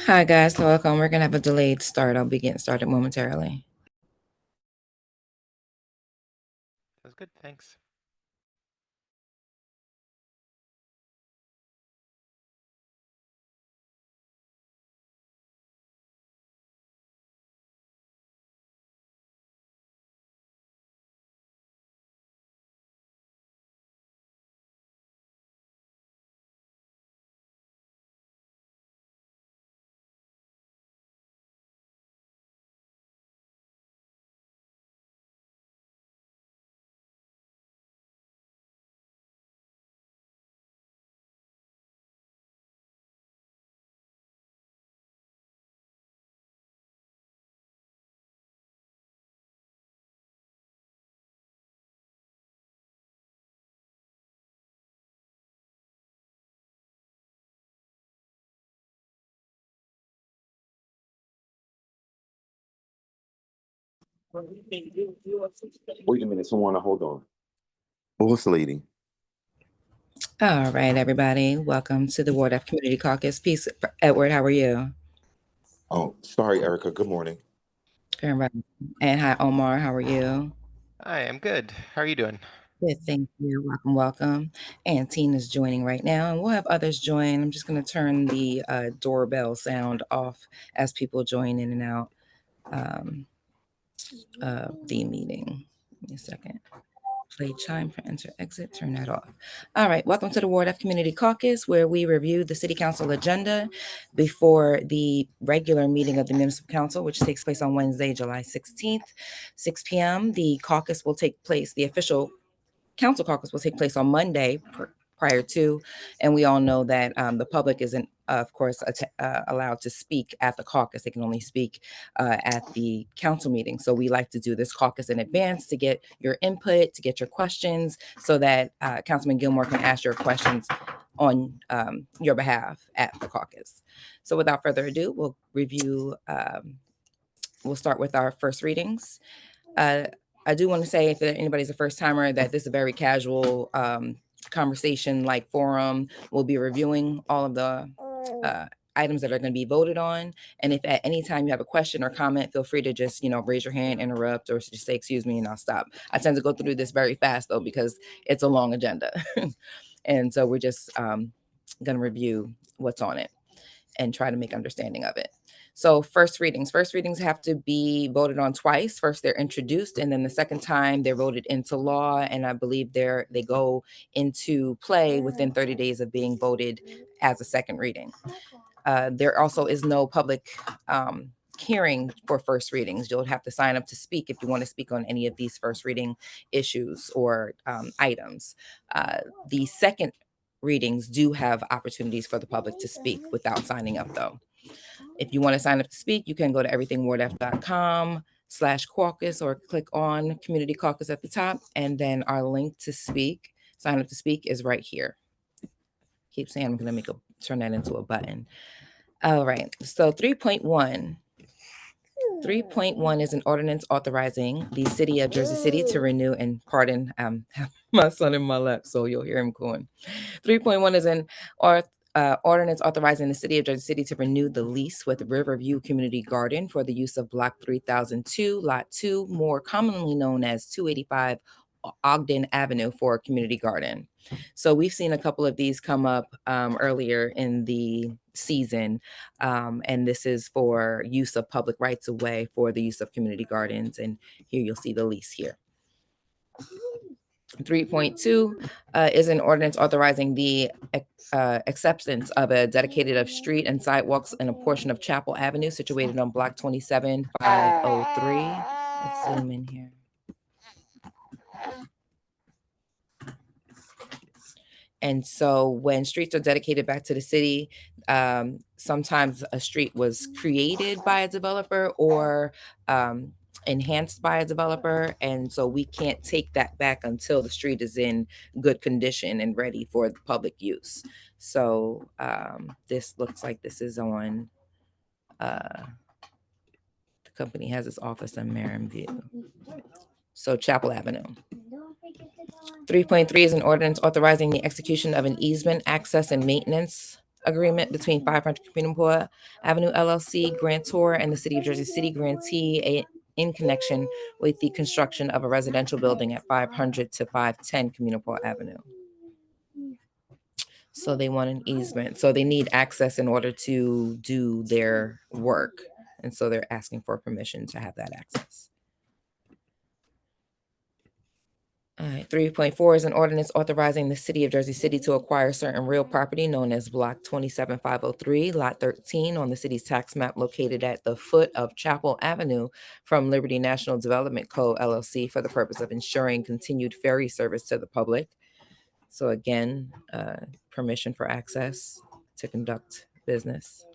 Hi guys, welcome. We're gonna have a delayed start. I'll be getting started momentarily. That's good, thanks. Wait a minute, someone, hold on. Boss lady. All right, everybody. Welcome to the Ward F Community Caucus. Peace, Edward. How are you? Oh, sorry, Erica. Good morning. Grand Rising. And hi, Omar. How are you? Hi, I'm good. How are you doing? Good, thank you. Welcome, welcome. And Tina's joining right now, and we'll have others join. I'm just going to turn the doorbell sound off as people join in and out of the meeting. Give me a second. Play chime for enter exit, turn that off. All right, welcome to the Ward F Community Caucus, where we review the City Council agenda before the regular meeting of the Municipal Council, which takes place on Wednesday, July 16th, 6 p.m. The caucus will take place, the official council caucus will take place on Monday prior to, and we all know that the public isn't, of course, allowed to speak at the caucus. They can only speak at the council meeting. So we like to do this caucus in advance to get your input, to get your questions, so that Councilman Gilmore can ask your questions on your behalf at the caucus. So without further ado, we'll review. We'll start with our first readings. I do want to say, if anybody's a first timer, that this is a very casual conversation like forum. We'll be reviewing all of the items that are going to be voted on. And if at any time you have a question or comment, feel free to just, raise your hand, interrupt, or just say, excuse me, and I'll stop. I tend to go through this very fast though, because it's a long agenda. And so we're just going to review what's on it and try to make understanding of it. So first readings. First readings have to be voted on twice. First, they're introduced, and then the second time they're voted into law. And I believe they go into play within 30 days of being voted as a second reading. There also is no public hearing for first readings. You'll have to sign up to speak if you want to speak on any of these first reading issues or items. The second readings do have opportunities for the public to speak without signing up, though. If you want to sign up to speak, you can go to everythingwardf.com/caucus or click on Community Caucus at the top, and then our link to speak, sign up to speak, is right here. Keep saying I'm going to turn that into a button. All right. So 3.1. 3.1 is an ordinance authorizing the city of Jersey City to renew, and pardon, my son in my lap, so you'll hear him going. 3.1 is an ordinance authorizing the city of Jersey City to renew the lease with Riverview Community Garden for the use of Block 3002, Lot 2, more commonly known as 285 Ogden Avenue, for a community garden. So we've seen a couple of these come up earlier in the season, and this is for use of public rights of way for the use of community gardens. And here you'll see the lease here. 3.2 is an ordinance authorizing the acceptance of a dedicated of street and sidewalks in a portion of Chapel Avenue situated on Block 27503. Let's zoom in here. And so when streets are dedicated back to the city, sometimes a street was created by a developer or enhanced by a developer. And so we can't take that back until the street is in good condition and ready for the public use. So this looks like this is on, the company has its office in Merrim View. So Chapel Avenue. 3.3 is an ordinance authorizing the execution of an easement, access, and maintenance agreement between 500 Community Avenue LLC grantor and the City of Jersey City grantee in connection with the construction of a residential building at 500 to 510 Community Avenue. So they want an easement. So they need access in order to do their work. And so they're asking for permission to have that access. All right, 3.4 is an ordinance authorizing the City of Jersey City to acquire certain real property known as Block 27503, Lot 13 on the city's tax map located at the foot of Chapel Avenue from Liberty National Development Co. LLC for the purpose of ensuring continued ferry service to the public. So again, permission for access to conduct business.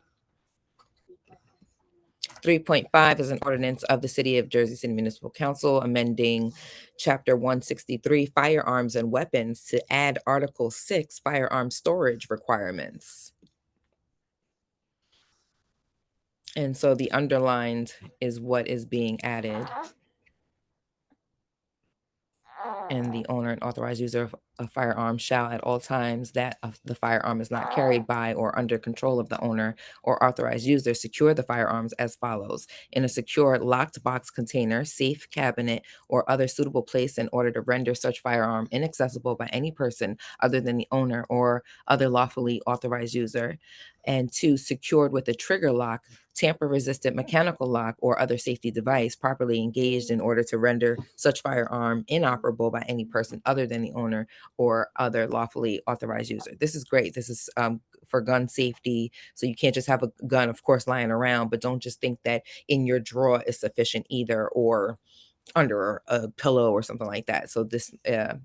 3.5 is an ordinance of the City of Jersey City Municipal Council amending Chapter 163 Firearms and Weapons to add Article 6 Firearm Storage Requirements. And so the underlined is what is being added. And the owner and authorized user of a firearm shall at all times that the firearm is not carried by or under control of the owner or authorized user secure the firearms as follows: in a secure locked box container, safe cabinet, or other suitable place in order to render such firearm inaccessible by any person other than the owner or other lawfully authorized user. And 2, secured with a trigger lock, tamper-resistant mechanical lock, or other safety device properly engaged in order to render such firearm inoperable by any person other than the owner or other lawfully authorized user. This is great. This is for gun safety. So you can't just have a gun, of course, lying around, but don't just think that in your drawer is sufficient either, or under a pillow or something like that. So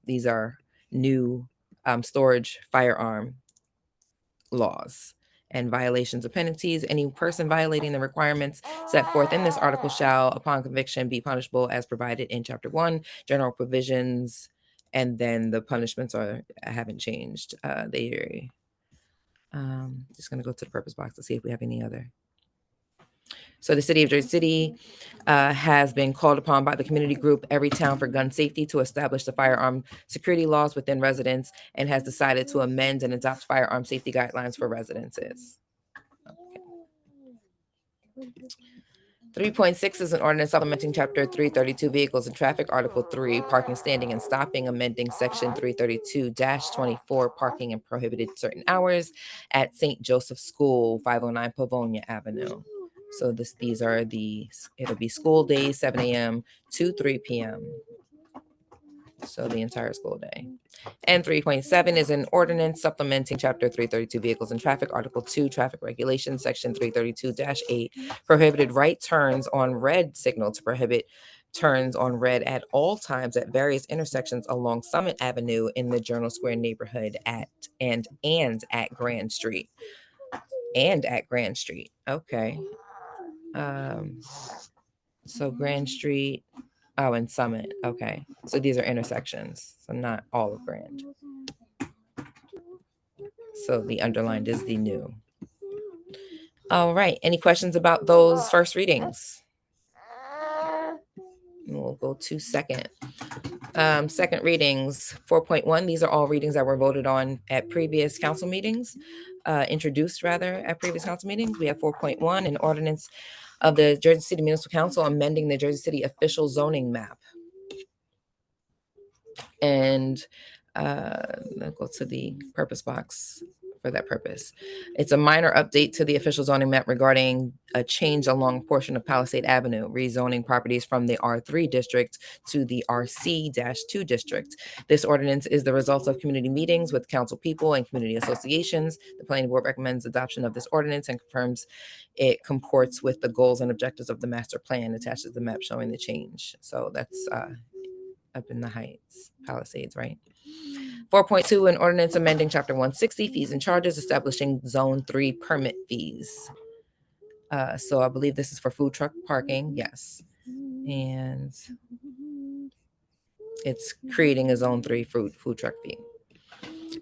these are new storage firearm laws and violations of penalties. Any person violating the requirements set forth in this article shall, upon conviction, be punishable as provided in Chapter 1, General Provisions, and then the punishments haven't changed. They just going to go to the purpose box to see if we have any other. So the City of Jersey City has been called upon by the community group Every Town for Gun Safety to establish the firearm security laws within residents and has decided to amend and adopt firearm safety guidelines for residences. Okay. 3.6 is an ordinance supplementing Chapter 332 Vehicles and Traffic, Article 3 Parking, Standing, and Stopping, amending Section 332-24 Parking and Prohibited Certain Hours at St. Joseph School, 509 Pavonia Avenue. So it'll be school days, 7 a.m. to 3 p.m. So the entire school day. And 3.7 is an ordinance supplementing Chapter 332 Vehicles and Traffic, Article 2 Traffic Regulations, Section 332-8 prohibited right turns on red signal to prohibit turns on red at all times at various intersections along Summit Avenue in the Journal Square neighborhood at Grand Street. And at Grand Street. Okay. So Grand Street. Oh, and Summit. Okay. So these are intersections. So not all of Grand. So the underlined is the new. All right. Any questions about those first readings? And we'll go to second. Second readings, 4.1. These are all readings that were voted on at previous council meetings, introduced rather at previous council meetings. We have 4.1, an ordinance of the Jersey City Municipal Council amending the Jersey City official zoning map. And I'll go to the purpose box for that purpose. It's a minor update to the official zoning map regarding a change along a portion of Palisade Avenue, rezoning properties from the R3 district to the RC-2 district. This ordinance is the result of community meetings with council people and community associations. The planning board recommends adoption of this ordinance and confirms it comports with the goals and objectives of the master plan. Attaches the map showing the change. So that's up in the Heights, Palisades, right? 4.2, an ordinance amending Chapter 160, fees and charges, establishing Zone 3 permit fees. So I believe this is for food truck parking, yes. And it's creating a Zone 3 food truck fee.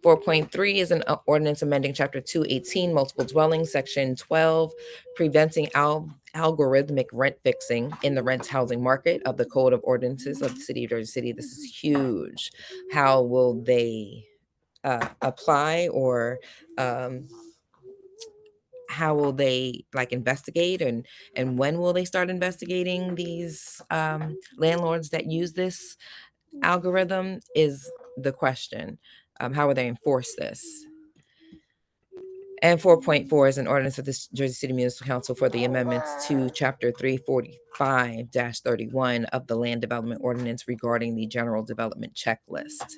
4.3 is an ordinance amending Chapter 218, multiple dwellings, Section 12, preventing algorithmic rent fixing in the rent housing market of the Code of Ordinances of the City of Jersey City. This is huge. How will they apply or how will they like investigate, and when will they start investigating these landlords that use this algorithm is the question. How will they enforce this? And 4.4 is an ordinance of the Jersey City Municipal Council for the amendments to Chapter 345-31 of the Land Development Ordinance regarding the General Development Checklist.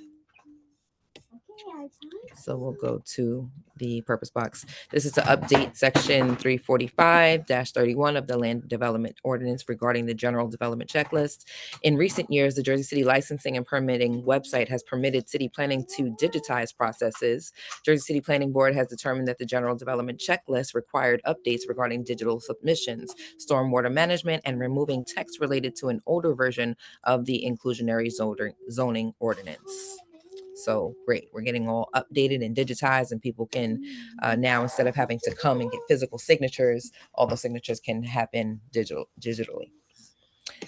So we'll go to the purpose box. This is to update section 345-31 of the Land Development Ordinance regarding the General Development Checklist. In recent years, the Jersey City Licensing and Permitting website has permitted city planning to digitize processes. Jersey City Planning Board has determined that the General Development Checklist required updates regarding digital submissions, stormwater management, and removing text related to an older version of the inclusionary zoning ordinance. So great, we're getting all updated and digitized, and people can now, instead of having to come and get physical signatures, all the signatures can happen digitally.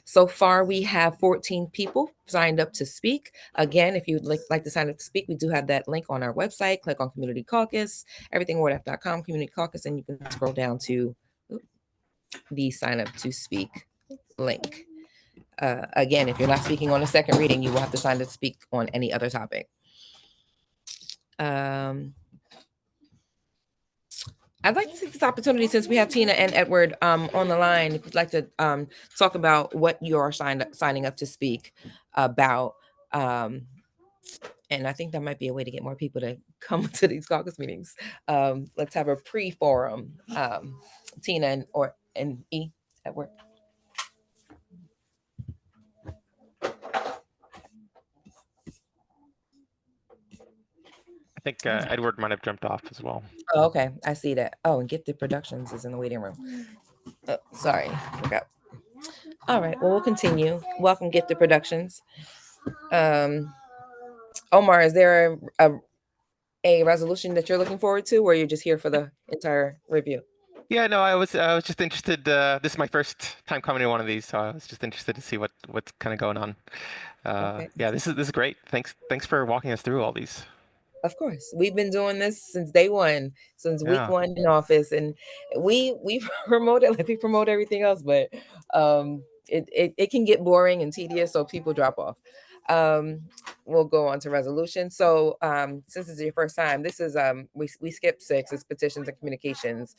So far, we have 14 people signed up to speak. Again, if you'd like to sign up to speak, we do have that link on our website. Click on Community Caucus, everythingwordf.com, Community Caucus, and you can scroll down to the sign up to speak link. Again, if you're not speaking on a second reading, you will have to sign up to speak on any other topic. I'd like to take this opportunity, since we have Tina and Edward on the line, if you'd like to talk about what you are signing up to speak about. And I think that might be a way to get more people to come to these caucus meetings. Let's have a pre-forum. Tina and Edward. I think Edward might have jumped off as well. Oh, okay, I see that. Oh, and Gifted Productions is in the waiting room. Oh, sorry, forgot. All right, well, we'll continue. Welcome, Gifted Productions. Omar, is there a resolution that you're looking forward to, or you're just here for the entire review? Yeah, no, I was just interested. This is my first time coming to one of these, so I was just interested to see what's kind of going on. Okay. Yeah, this is great. Thanks for walking us through all these. Of course, we've been doing this since day one, since week Yeah. one in office, and we promote it like we promote everything else, but it can get boring and tedious, so people drop off. We'll go on to resolution. So since it's your first time, this is we skipped 6. It's petitions and communications.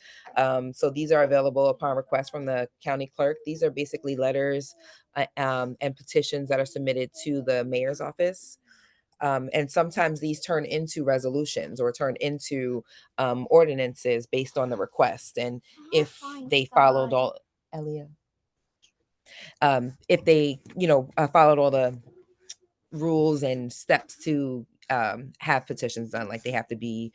So these are available upon request from the county clerk. These are basically letters and petitions that are submitted to the mayor's office. And sometimes these turn into resolutions or turn into ordinances based on the request. And if they followed all, Elia, if they, followed all the rules and steps to have petitions done, like they have to be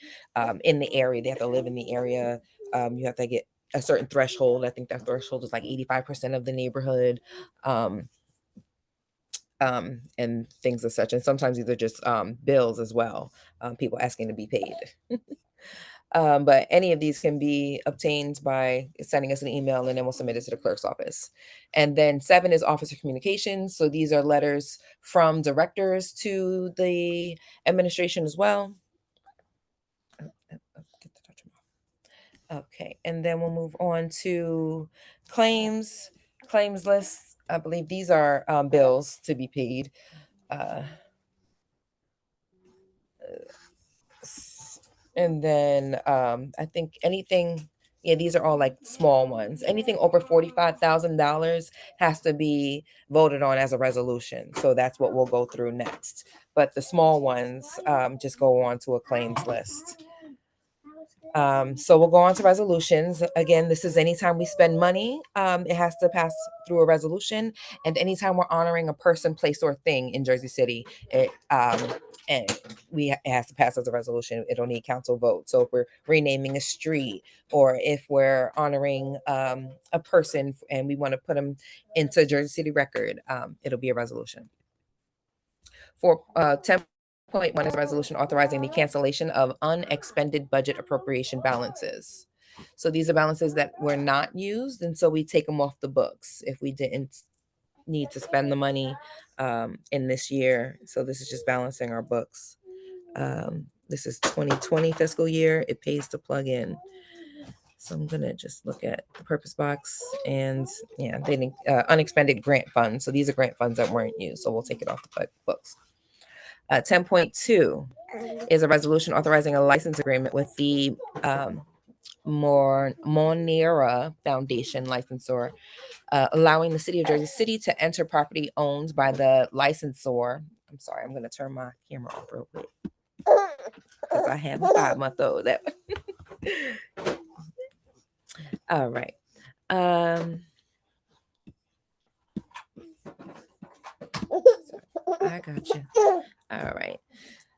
in the area, they have to live in the area, you have to get a certain threshold. I think that threshold is like 85% of the neighborhood. And things as such. And sometimes these are just bills as well, people asking to be paid. But any of these can be obtained by sending us an email, and then we'll submit it to the clerk's office. And then 7 is officer communications. So these are letters from directors to the administration as well. Okay, and then we'll move on to claims lists. I believe these are bills to be paid. And then I think anything, yeah, these are all like small ones. Anything over $45,000 has to be voted on as a resolution. So that's what we'll go through next. But the small ones just go on to a claims list. So we'll go on to resolutions. Again, this is anytime we spend money, it has to pass through a resolution. And anytime we're honoring a person, place, or thing in Jersey City, it has to pass as a resolution. It'll need council vote. So if we're renaming a street, or if we're honoring a person and we want to put them into Jersey City record, it'll be a resolution. For 10.1 is a resolution authorizing the cancellation of unexpended budget appropriation balances. So these are balances that were not used, and so we take them off the books if we didn't need to spend the money in this year. So this is just balancing our books. This is 2020 fiscal year. It pays to plug in. So I'm gonna just look at the purpose box, and yeah, they need unexpended grant funds. So these are grant funds that weren't used, so we'll take it off the books. 10.2 is a resolution authorizing a license agreement with the Monera Foundation licensor, allowing the city of Jersey City to enter property owned by the licensor. I'm sorry, I'm going to turn my camera off real quick because I have a 5-month-old. All right. I got you. All right.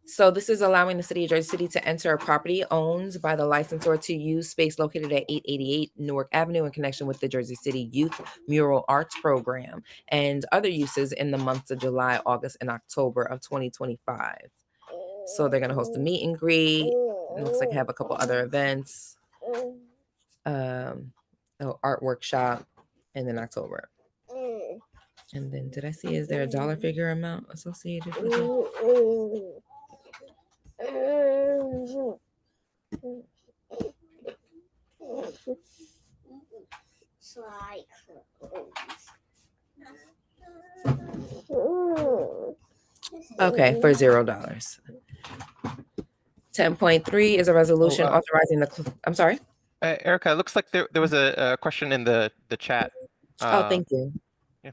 So this is allowing the city of Jersey City to enter a property owned by the licensor to use space located at 888 Newark Avenue in connection with the Jersey City Youth Mural Arts Program and other uses in the months of July, August, and October of 2025. So they're going to host a meet and greet. It looks like I have a couple other events, art workshop, and then October. And then did I see, is there a dollar figure amount associated with it? Okay, for $0. 10.3 is a resolution authorizing the. I'm sorry. Erica, it looks like there was a question in the chat. Oh, thank you. Yeah.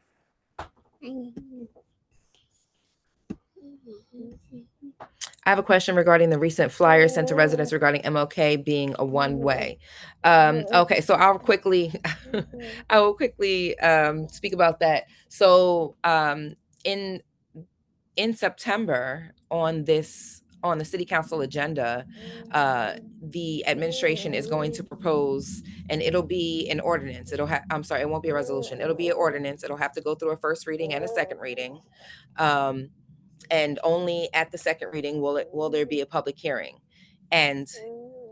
I have a question regarding the recent flyer sent to residents regarding MLK being a one-way. Okay, so I will quickly speak about that. So in September on the city council agenda, the administration is going to propose, and it'll be an ordinance. I'm sorry, it won't be a resolution. It'll be an ordinance. It'll have to go through a first reading and a second reading. And only at the second reading will there be a public hearing. And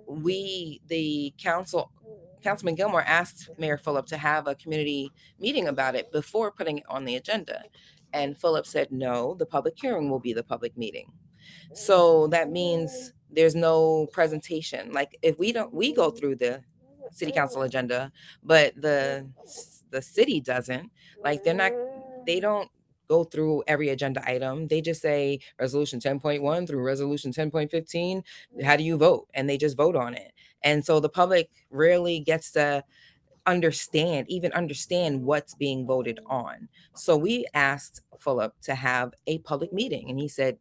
the Councilman Gilmore asked Mayor Phillip to have a community meeting about it before putting it on the agenda. And Phillip said, no, the public hearing will be the public meeting. So that means there's no presentation. Like if we go through the city council agenda, but the city doesn't, like they don't go through every agenda item. They just say resolution 10.1 through resolution 10.15. How do you vote? And they just vote on it. And so the public rarely gets to understand what's being voted on. So we asked Phillip to have a public meeting, and he said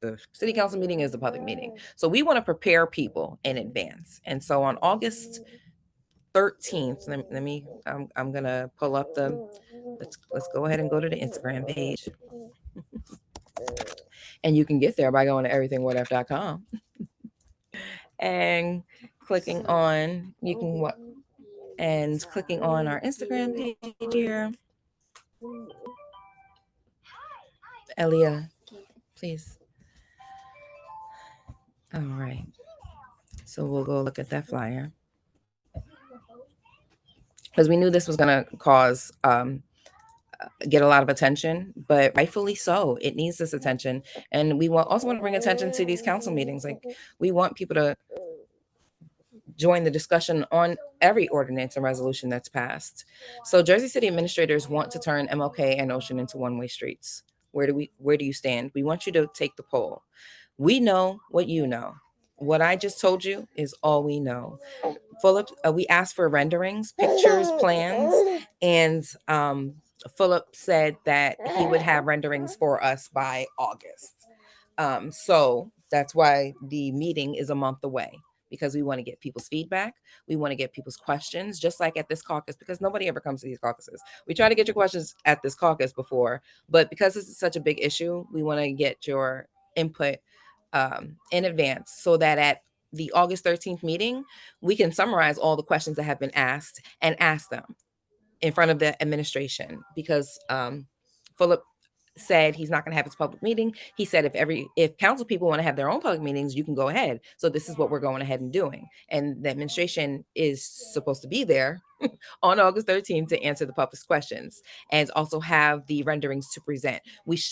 the city council meeting is the public meeting. So we want to prepare people in advance. And so on August 13th, let me I'm gonna pull up let's go ahead and go to the Instagram page. And you can get there by going to everythingwhatf.com and clicking on clicking on our Instagram page here. Elia, please. All right. So we'll go look at that flyer. Because we knew this was going to cause get a lot of attention, but rightfully so. It needs this attention. And we also want to bring attention to these council meetings. Like we want people to join the discussion on every ordinance and resolution that's passed. So Jersey City administrators want to turn MLK and Ocean into one-way streets. Where do you stand? We want you to take the poll. We know what you know. What I just told you is all we know. Phillip, we asked for renderings, pictures, plans, and Phillip said that he would have renderings for us by August. So that's why the meeting is a month away, because we want to get people's feedback. We want to get people's questions, just like at this caucus, because nobody ever comes to these caucuses. We try to get your questions at this caucus before, but because this is such a big issue, we want to get your input in advance so that at the August 13th meeting, we can summarize all the questions that have been asked and ask them in front of the administration, because Phillip said he's not going to have his public meeting. He said if council people want to have their own public meetings, you can go ahead. So this is what we're going ahead and doing. And the administration is supposed to be there on August 13th to answer the public's questions and also have the renderings to present.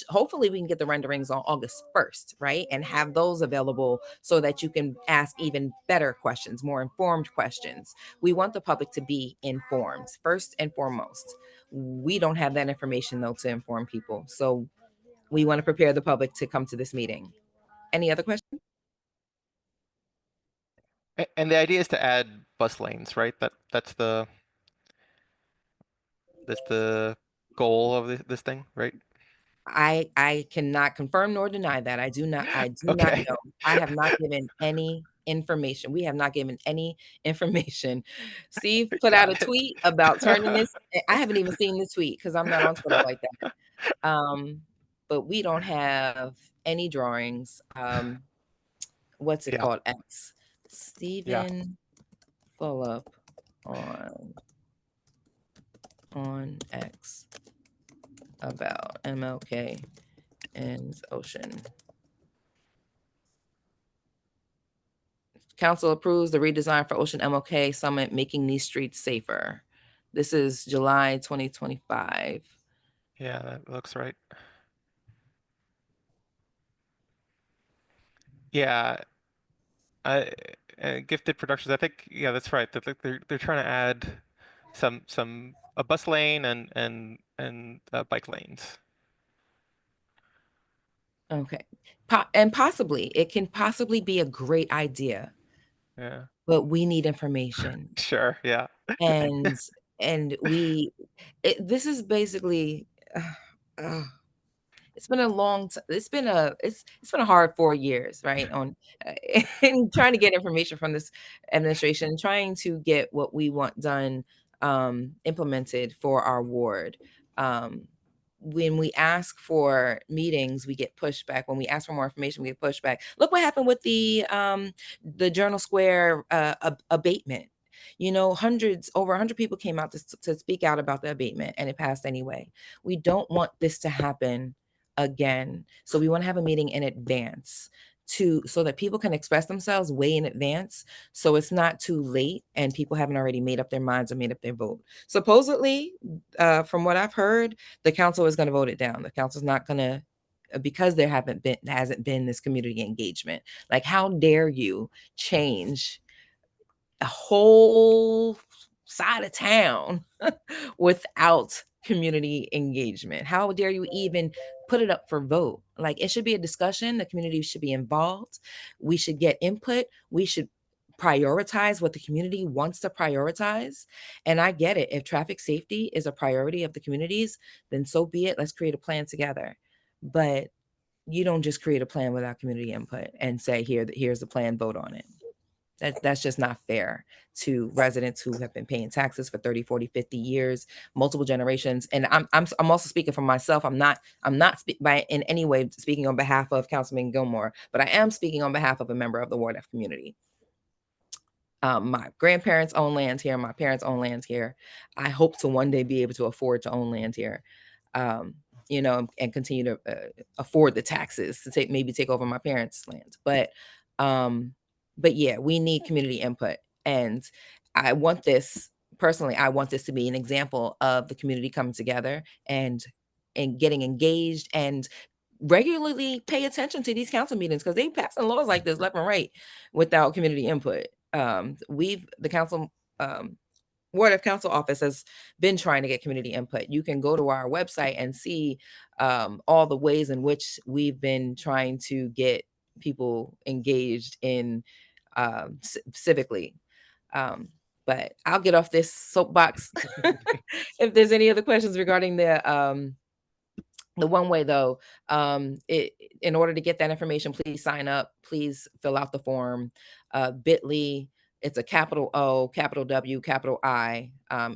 Hopefully we can get the renderings on August 1st, right? And have those available so that you can ask even better questions, more informed questions. We want the public to be informed first and foremost. We don't have that information though to inform people. So we want to prepare the public to come to this meeting. Any other questions? And the idea is to add bus lanes, right? That's the goal of this thing, right? I cannot confirm nor deny that. I do not Okay. know. I have not given any information. We have not given any information. Steve put out a Got it. tweet about turning this. I haven't even seen the tweet because I'm not on Twitter like that. But we don't have any drawings. What's it Yeah. called? X. Stephen Fulop on X about MLK and Ocean. Council approves the redesign for Ocean MLK Summit, making these streets safer. This is July 2025. Yeah, that looks right. Yeah, Gifted Productions. I think yeah, that's right. They're trying to add a bus lane and bike lanes. Okay. And possibly, it can possibly be a great idea, Yeah, but we need information. sure. Yeah. And this is basically uh, it's been a long it's been a hard 4 years, right, on in trying to get information from this administration, trying to get what we want done, implemented for our ward. When we ask for meetings, we get pushback. When we ask for more information, we get pushback. Look what happened with the Journal Square abatement. You know, over 100 people came out to speak out about the abatement, and it passed anyway. We don't want this to happen again. So we want to have a meeting in advance so that people can express themselves way in advance, so it's not too late and people haven't already made up their minds or made up their vote. Supposedly, from what I've heard, the council is going to vote it down. The council's not going to, because there hasn't been this community engagement. Like, how dare you change a whole side of town without community engagement? How dare you even put it up for vote? Like, it should be a discussion. The community should be involved. We should get input. We should prioritize what the community wants to prioritize. And I get it. If traffic safety is a priority of the communities, then so be it. Let's create a plan together. But you don't just create a plan without community input and say, here's the plan, vote on it. That's just not fair to residents who have been paying taxes for 30, 40, 50 years, multiple generations. And I'm also speaking for myself. I'm not by in any way speaking on behalf of Councilman Gilmore, but I am speaking on behalf of a member of the Ward F community. My grandparents own land here. My parents own land here. I hope to one day be able to afford to own land here. And continue to afford the taxes to maybe take over my parents' land. But yeah, we need community input. And I want this to be an example of the community coming together and getting engaged and regularly pay attention to these council meetings, because they passing laws like this left and right without community input. The council Ward of Council office has been trying to get community input. You can go to our website and see all the ways in which we've been trying to get people engaged in civically. But I'll get off this soapbox. If there's any other questions regarding the one way though, in order to get that information, please sign up. Please fill out the form. Bit.ly. It's a capital O, capital W, capital I.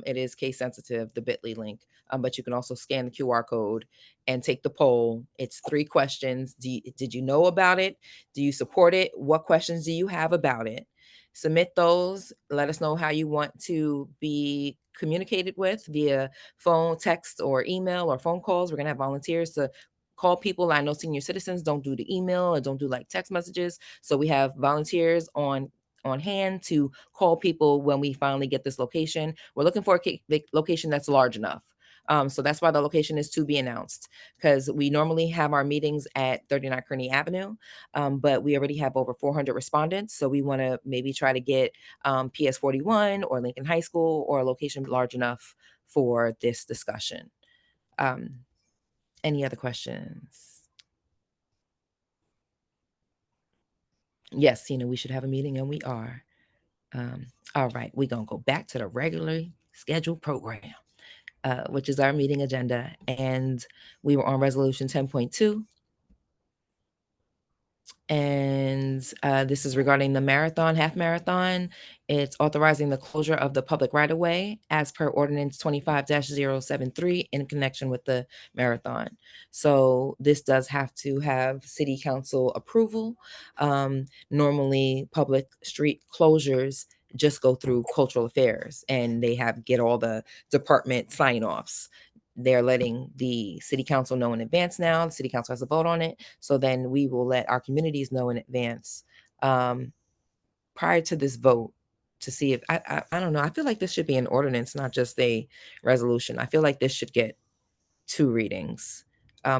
It is case sensitive, the Bit.ly link. But you can also scan the QR code and take the poll. It's 3 questions. Did you know about it? Do you support it? What questions do you have about it? Submit those. Let us know how you want to be communicated with via phone, text, or email, or phone calls. We're going to have volunteers to call people. I know senior citizens don't do the email or don't do like text messages. So we have volunteers on hand to call people when we finally get this location. We're looking for a location that's large enough. So that's why the location is to be announced, because we normally have our meetings at 39 Kearney Avenue, but we already have over 400 respondents. So we want to maybe try to get PS 41 or Lincoln High School, or a location large enough for this discussion. Any other questions? Yes, we should have a meeting, and we are. All right, we're going to go back to the regularly scheduled program, which is our meeting agenda. And we were on resolution 10.2. And this is regarding the half marathon. It's authorizing the closure of the public right-of-way as per ordinance 25-073 in connection with the marathon. So this does have to have city council approval. Normally, public street closures just go through cultural affairs, and they get all the department sign-offs. They're letting the city council know in advance now. The city council has a vote on it. So then we will let our communities know in advance, prior to this vote, to see if I don't know. I feel like this should be an ordinance, not just a resolution. I feel like this should get 2 readings,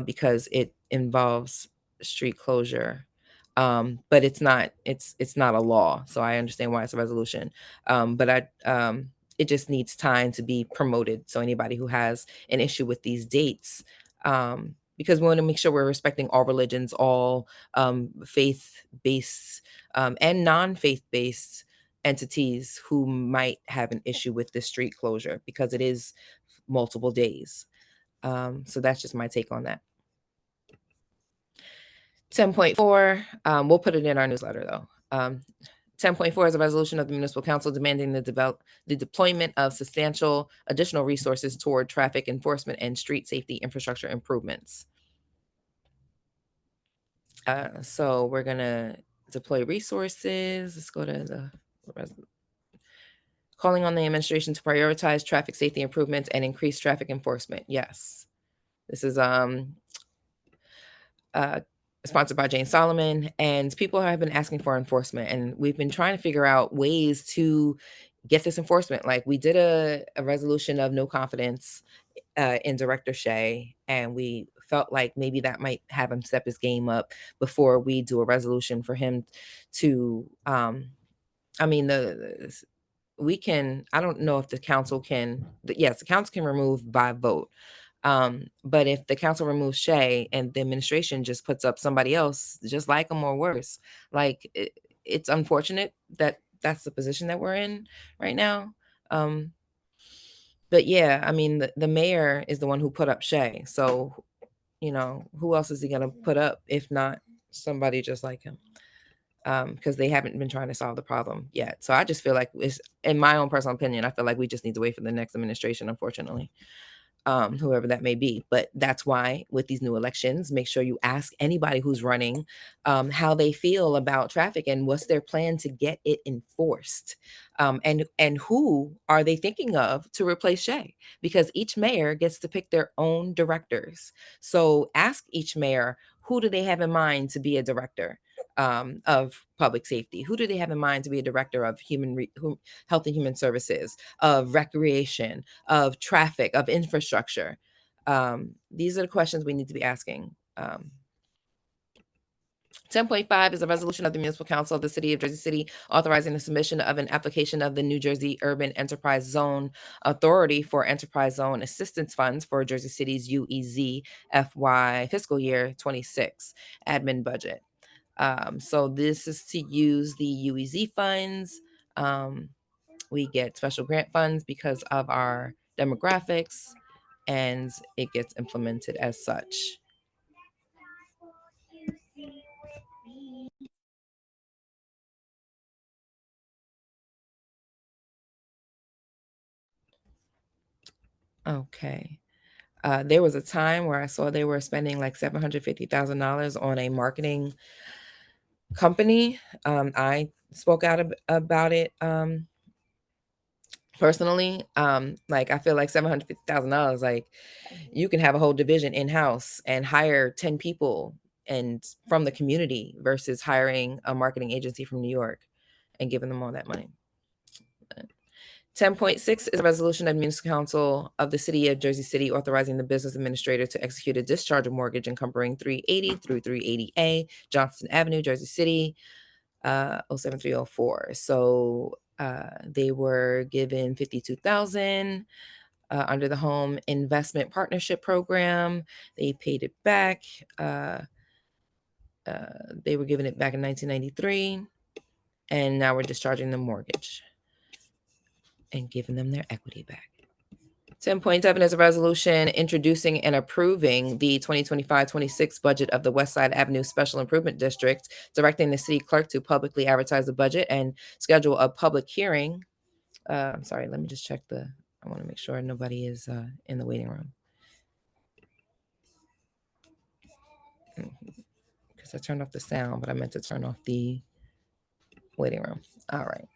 because it involves street closure. But it's not a law, so I understand why it's a resolution. But it just needs time to be promoted. So anybody who has an issue with these dates, because we want to make sure we're respecting all religions, all faith-based and non-faith-based entities who might have an issue with this street closure, because it is multiple days. So that's just my take on that. 10.4, we'll put it in our newsletter though. 10.4 is a resolution of the municipal council demanding the deployment of substantial additional resources toward traffic enforcement and street safety infrastructure improvements. So we're gonna deploy resources. Let's go to the calling on the administration to prioritize traffic safety improvements and increase traffic enforcement. Yes, this is sponsored by Jane Solomon, and people have been asking for enforcement, and we've been trying to figure out ways to get this enforcement. Like, we did a resolution of no confidence in Director Shea, and we felt like maybe that might have him step his game up before we do a resolution for him to I mean, I don't know if the council can, yes, the council can remove by vote. But if the council removes Shay and the administration just puts up somebody else just like him or worse, like it's unfortunate that that's the position that we're in right now. But yeah, I mean, the mayor is the one who put up Shay. So, who else is he going to put up if not somebody just like him? Because they haven't been trying to solve the problem yet. So I just feel like, in my own personal opinion, I feel like we just need to wait for the next administration, unfortunately. Whoever that may be. But that's why with these new elections, make sure you ask anybody who's running how they feel about traffic and what's their plan to get it enforced. And who are they thinking of to replace Shay? Because each mayor gets to pick their own directors. So ask each mayor, who do they have in mind to be a director of public safety? Who do they have in mind to be a director of health and human services, of recreation, of traffic, of infrastructure? These are the questions we need to be asking. 10.5 is a resolution of the Municipal Council of the City of Jersey City authorizing the submission of an application of the New Jersey Urban Enterprise Zone Authority for Enterprise Zone Assistance Funds for Jersey City's UEZ FY fiscal year 26 admin budget. So this is to use the UEZ funds. We get special grant funds because of our demographics, and it gets implemented as such. Okay. There was a time where I saw they were spending like $750,000 on a marketing company. I spoke out about it personally. Like I feel like $750,000, like you can have a whole division in-house and hire 10 people and from the community versus hiring a marketing agency from New York and giving them all that money. 10.6 is a resolution of the Municipal Council of the City of Jersey City authorizing the business administrator to execute a discharge of mortgage encumbering 380 through 380A Johnston Avenue, Jersey City, 07304. So they were given 52,000 under the Home Investment Partnership Program. They paid it back. They were given it back in 1993, and now we're discharging the mortgage and giving them their equity back. 10.7 is a resolution introducing and approving the 2025-26 budget of the West Side Avenue Special Improvement District, directing the city clerk to publicly advertise the budget and schedule a public hearing. Sorry, let me just check I want to make sure nobody is in the waiting room. Because I turned off the sound, but I meant to turn off the waiting room. All right.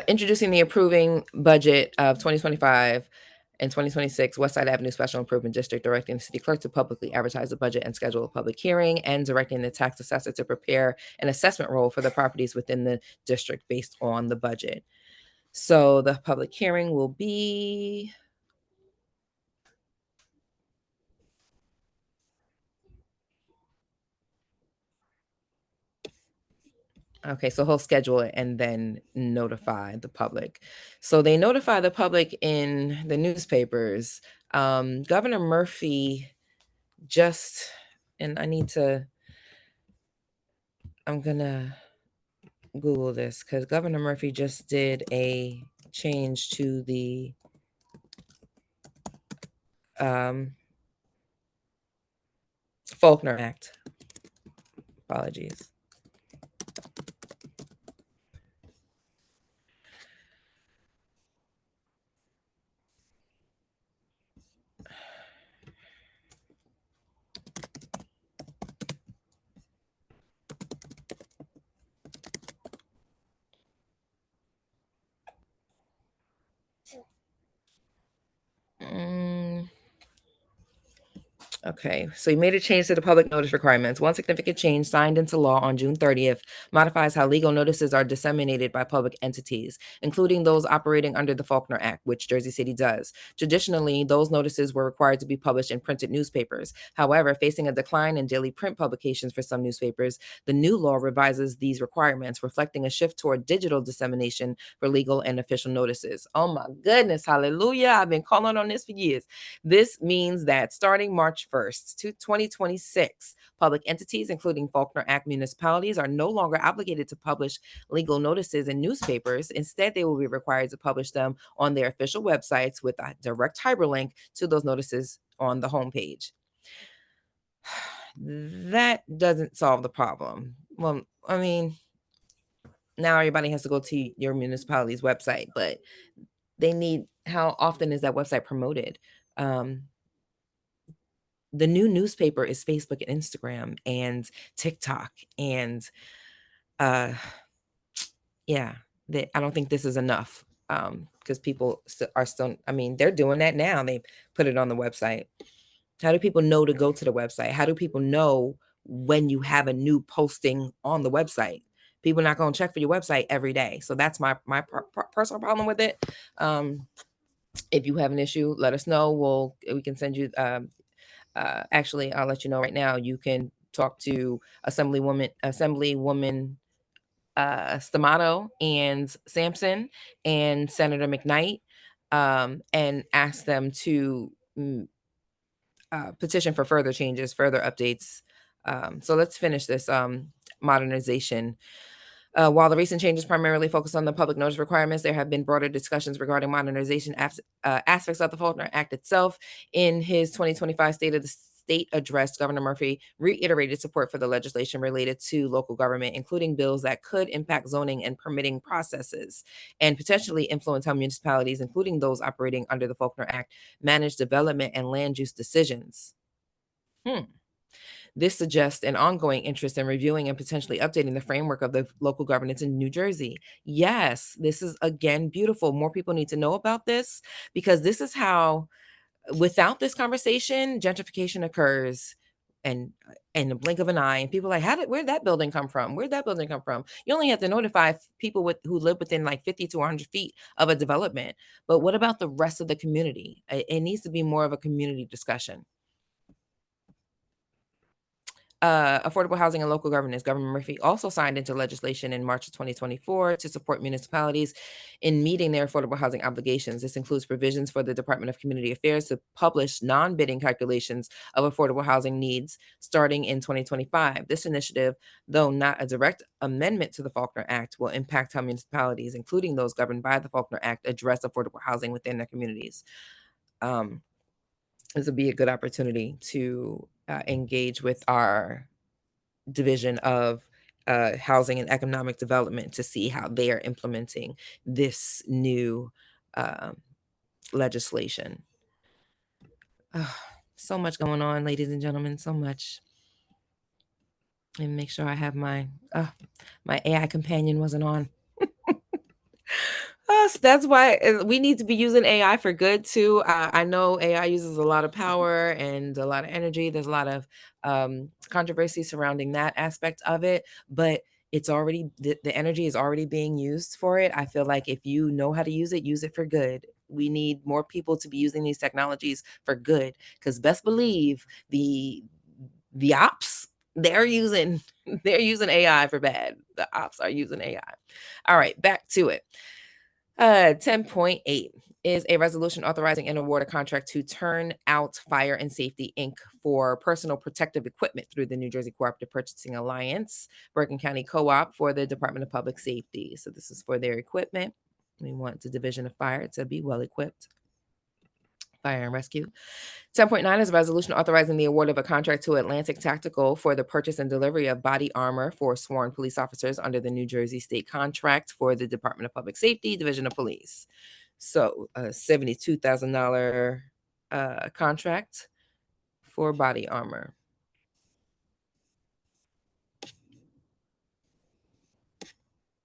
Introducing the approving budget of 2025 and 2026 West Side Avenue Special Improvement District, directing the city clerk to publicly advertise the budget and schedule a public hearing, and directing the tax assessor to prepare an assessment roll for the properties within the district based on the budget. So the public hearing will be okay, so he'll schedule it and then notify the public. So they notify the public in the newspapers. Governor Murphy just, and I'm gonna Google this because Governor Murphy just did a change to the Faulkner Act. Apologies. Okay, so he made a change to the public notice requirements. One significant change signed into law on June 30th modifies how legal notices are disseminated by public entities, including those operating under the Faulkner Act, which Jersey City does. Traditionally, those notices were required to be published in printed newspapers. However, facing a decline in daily print publications for some newspapers, the new law revises these requirements, reflecting a shift toward digital dissemination for legal and official notices. Oh my goodness, hallelujah. I've been calling on this for years. This means that starting March 1st to 2026, public entities, including Faulkner Act municipalities, are no longer obligated to publish legal notices in newspapers. Instead, they will be required to publish them on their official websites with a direct hyperlink to those notices on the homepage. That doesn't solve the problem. Well, I mean, now everybody has to go to your municipality's website, but how often is that website promoted? The new newspaper is Facebook and Instagram and TikTok. And yeah, I don't think this is enough because people are still, I mean, they're doing that now. They put it on the website. How do people know to go to the website? How do people know when you have a new posting on the website? People are not going to check for your website every day. So that's my personal problem with it. If you have an issue, let us know. We can send you actually, I'll let you know right now. You can talk to Assemblywoman Stamato and Sampson and Senator McKnight, and ask them to petition for further changes, further updates. So let's finish this modernization. While the recent changes primarily focus on the public notice requirements, there have been broader discussions regarding modernization aspects of the Faulkner Act itself. In his 2025 State of the State address, Governor Murphy reiterated support for the legislation related to local government, including bills that could impact zoning and permitting processes and potentially influence how municipalities, including those operating under the Faulkner Act, manage development and land use decisions. This suggests an ongoing interest in reviewing and potentially updating the framework of the local governance in New Jersey. Yes, this is again beautiful. More people need to know about this, because this is how, without this conversation, gentrification occurs, and in the blink of an eye, and people are like, where'd that building come from? Where'd that building come from? You only have to notify people who live within like 50 to 100 feet of a development. But what about the rest of the community? It needs to be more of a community discussion. Affordable housing and local governance. Governor Murphy also signed into legislation in March of 2024 to support municipalities in meeting their affordable housing obligations. This includes provisions for the Department of Community Affairs to publish non-bidding calculations of affordable housing needs starting in 2025. This initiative, though not a direct amendment to the Faulkner Act, will impact how municipalities, including those governed by the Faulkner Act, address affordable housing within their communities. This would be a good opportunity to engage with our Division of Housing and Economic Development to see how they are implementing this new legislation. So much going on, ladies and gentlemen, so much. And make sure I have my AI companion wasn't on. So that's why we need to be using AI for good too. I know AI uses a lot of power and a lot of energy. There's a lot of controversy surrounding that aspect of it, but it's already, the energy is already being used for it. I feel like if you know how to use it for good. We need more people to be using these technologies for good, because best believe the ops, they're using AI for bad. The ops are using AI. All right, back to it. 10.8 is a resolution authorizing an award of contract to Turn Out Fire and Safety, Inc. for personal protective equipment through the New Jersey Cooperative Purchasing Alliance, Bergen County Co-op, for the Department of Public Safety. So this is for their equipment. We want the Division of Fire to be well equipped. Fire and Rescue. 10.9 is a resolution authorizing the award of a contract to Atlantic Tactical for the purchase and delivery of body armor for sworn police officers under the New Jersey state contract for the Department of Public Safety, Division of Police. So a $72,000 contract for body armor.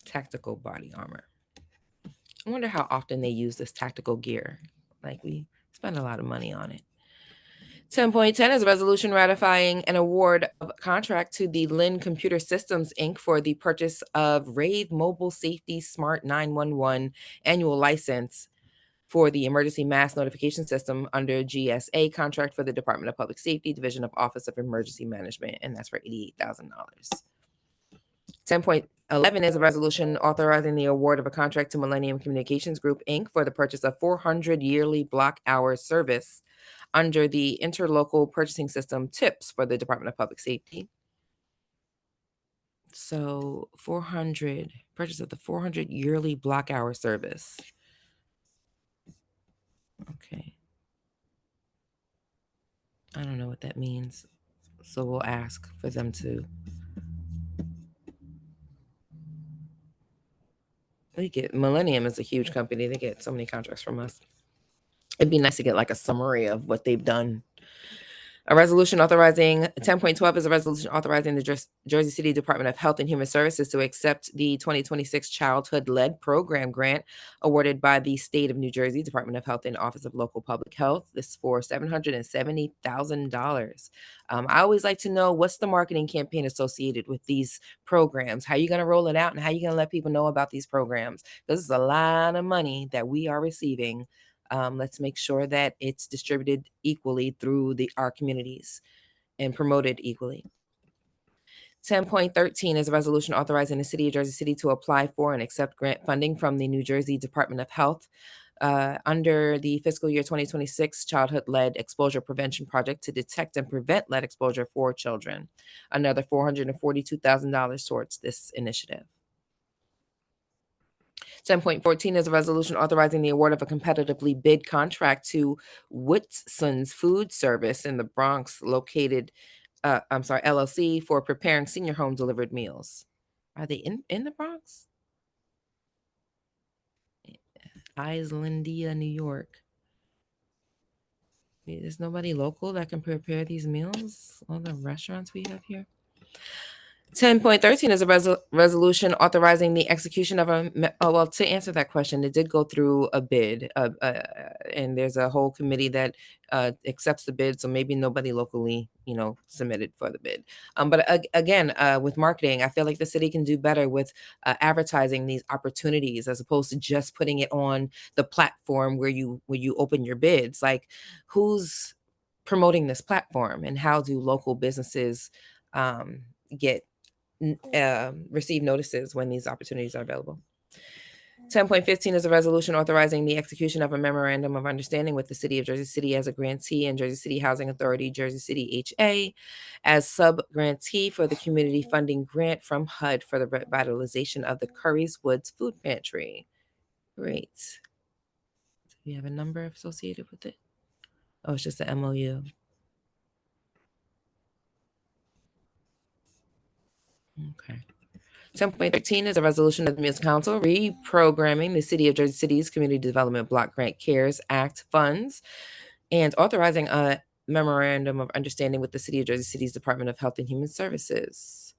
Tactical body armor. I wonder how often they use this tactical gear. Like, we spend a lot of money on it. 10.10 is a resolution ratifying an award of contract to the Lynn Computer Systems, Inc. for the purchase of Rave Mobile Safety Smart 911 annual license for the Emergency Mass Notification System under GSA contract for the Department of Public Safety, Division of Office of Emergency Management, and that's for $88,000. 10.11 is a resolution authorizing the award of a contract to Millennium Communications Group, Inc. for the purchase of 400 yearly block hour service under the Interlocal Purchasing System TIPS for the Department of Public Safety. So 400, purchase of the 400 yearly block hour service. Okay. I don't know what that means. So we'll ask for them to. Millennium is a huge company. They get so many contracts from us. It'd be nice to get like a summary of what they've done. A resolution authorizing 10.12 is a resolution authorizing the Jersey City Department of Health and Human Services to accept the 2026 Childhood-Led Program Grant awarded by the State of New Jersey Department of Health and Office of Local Public Health. This is for $770,000. I always like to know, what's the marketing campaign associated with these programs? How are you going to roll it out, and how are you going to let people know about these programs? This is a lot of money that we are receiving. Let's make sure that it's distributed equally through our communities and promoted equally. 10.13 is a resolution authorizing the City of Jersey City to apply for and accept grant funding from the New Jersey Department of Health under the fiscal year 2026 Childhood-Led Exposure Prevention Project to detect and prevent lead exposure for children. Another $442,000 towards this initiative. 10.14 is a resolution authorizing the award of a competitively bid contract to Woodson's Food Service in the Bronx, LLC, for preparing senior home delivered meals. Are they in the Bronx? Islandia, New York. There's nobody local that can prepare these meals. All the restaurants we have here. 10.13 is a resolution authorizing the execution of well, to answer that question, it did go through a bid, and there's a whole committee that accepts the bid, so maybe nobody locally, submitted for the bid. But again, with marketing, I feel like the city can do better with advertising these opportunities as opposed to just putting it on the platform where you open your bids. Like, who's promoting this platform, and how do local businesses get receive notices when these opportunities are available? 10.15 is a resolution authorizing the execution of a memorandum of understanding with the City of Jersey City as a grantee and Jersey City Housing Authority, Jersey City HA, as sub-grantee for the community funding grant from HUD for the revitalization of the Curry's Woods Food Pantry. Great. Do we have a number associated with it? Oh, it's just an MOU. Okay. 10.13 is a resolution of the Municipal Council reprogramming the City of Jersey City's Community Development Block Grant CARES Act funds and authorizing a memorandum of understanding with the City of Jersey City's Department of Health and Human Services.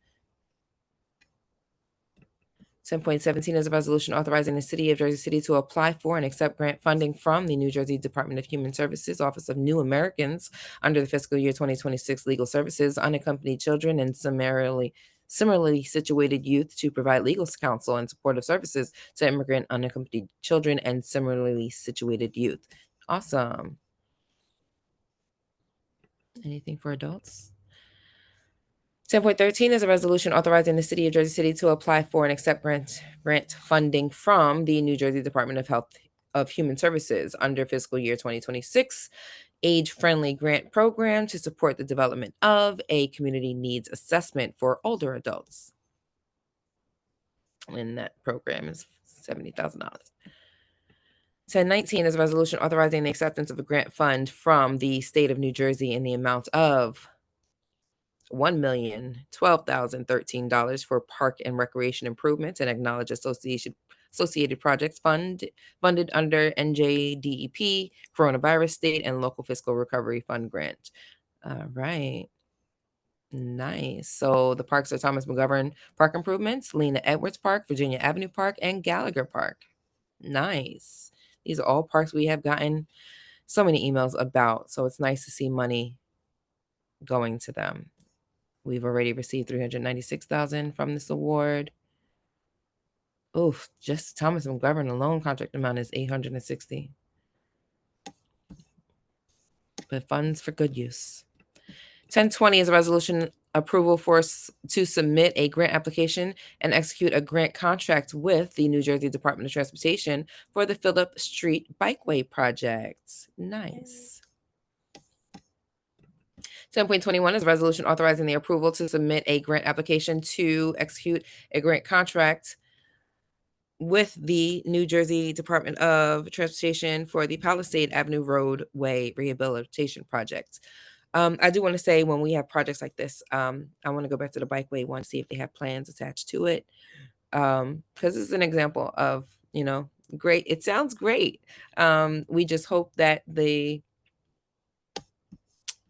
10.17 is a resolution authorizing the City of Jersey City to apply for and accept grant funding from the New Jersey Department of Human Services Office of New Americans under the fiscal year 2026 Legal Services, Unaccompanied Children, and similarly situated youth to provide legal counsel and supportive services to immigrant unaccompanied children and similarly situated youth. Awesome. Anything for adults? 10.13 is a resolution authorizing the City of Jersey City to apply for and accept grant funding from the New Jersey Department of Health of Human Services under fiscal year 2026 age-friendly grant program to support the development of a community needs assessment for older adults. And that program is $70,000. 10.19 is a resolution authorizing the acceptance of a grant fund from the state of New Jersey in the amount of $1,012,013 for park and recreation improvements and acknowledge associated projects funded under NJDEP, Coronavirus State and Local Fiscal Recovery Fund grant. All right. Nice. So the parks are Thomas McGovern Park Improvements, Lena Edwards Park, Virginia Avenue Park, and Gallagher Park. Nice. These are all parks we have gotten so many emails about. So it's nice to see money going to them. We've already received $396,000 from this award. Oof, just Thomas McGovern alone contract amount is $860,000. But funds for good use. 10.20 is a resolution approval to submit a grant application and execute a grant contract with the New Jersey Department of Transportation for the Phillip Street Bikeway project. Nice. 10.21 is a resolution authorizing the approval to submit a grant application to execute a grant contract with the New Jersey Department of Transportation for the Palisade Avenue Roadway Rehabilitation Project. I do want to say when we have projects like this, I want to go back to the bikeway one, see if they have plans attached to it. Because it's an example of, great. It sounds great. We just hope that the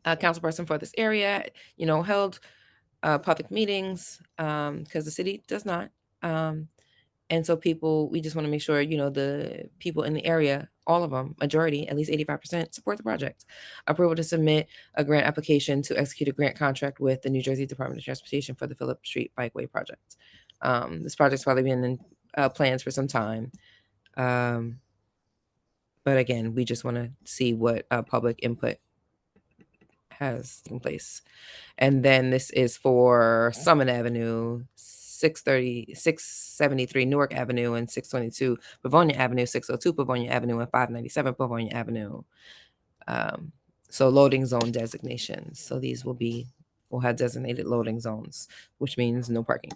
councilperson for this area, held public meetings, because the city does not. And so we just want to make sure, the people in the area, all of them, majority, at least 85%, support the project. Approval to submit a grant application to execute a grant contract with the New Jersey Department of Transportation for the Phillip Street Bikeway project. This project's probably been in plans for some time. But again, we just want to see what public input has taken place. And then this is for Summit Avenue, 673 Newark Avenue, and 622 Pavonia Avenue, 602 Pavonia Avenue, and 597 Pavonia Avenue. So loading zone designations. So these will have designated loading zones, which means no parking.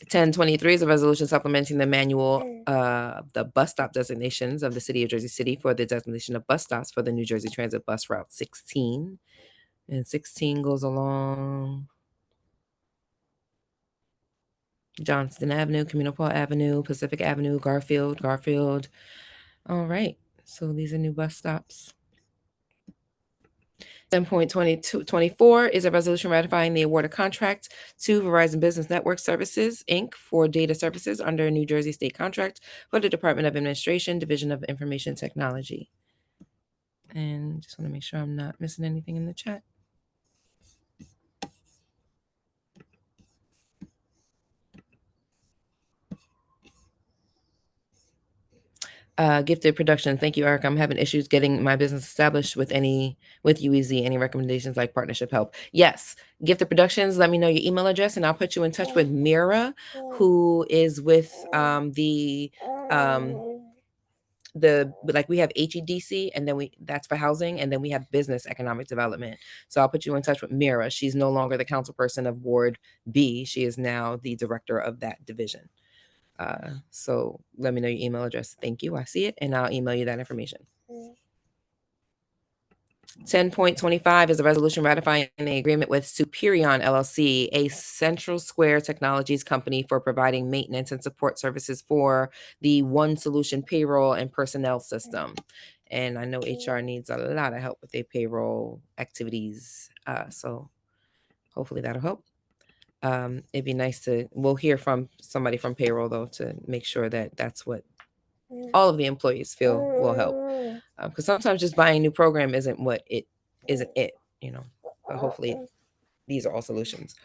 10.23 is a resolution supplementing the manual, the bus stop designations of the City of Jersey City for the designation of bus stops for the New Jersey Transit Bus Route 16. And 16 goes along Johnston Avenue, Communal Avenue, Pacific Avenue, Garfield. All right. So these are new bus stops. 10.24 is a resolution ratifying the award of contract to Verizon Business Network Services, Inc. for data services under a New Jersey state contract for the Department of Administration, Division of Information Technology. And just want to make sure I'm not missing anything in the chat. Gifted Production. Thank you, Eric. I'm having issues getting my business established with UEZ. Any recommendations like partnership help? Yes. Gifted Productions, let me know your email address and I'll put you in touch with Mira, who is with like we have HEDC and then that's for housing, and then we have business economic development. So I'll put you in touch with Mira. She's no longer the council person of Ward B. She is now the director of that division. So let me know your email address. Thank you. I see it and I'll email you that information. 10.25 is a resolution ratifying the agreement with Superion LLC, a Central Square Technologies company, for providing maintenance and support services for the One Solution payroll and personnel system. And I know HR needs a lot of help with their payroll activities. So hopefully that'll help. It'd be nice we'll hear from somebody from payroll though, to make sure that that's what all of the employees feel will help. Because sometimes just buying a new program isn't it, but hopefully these are all solutions.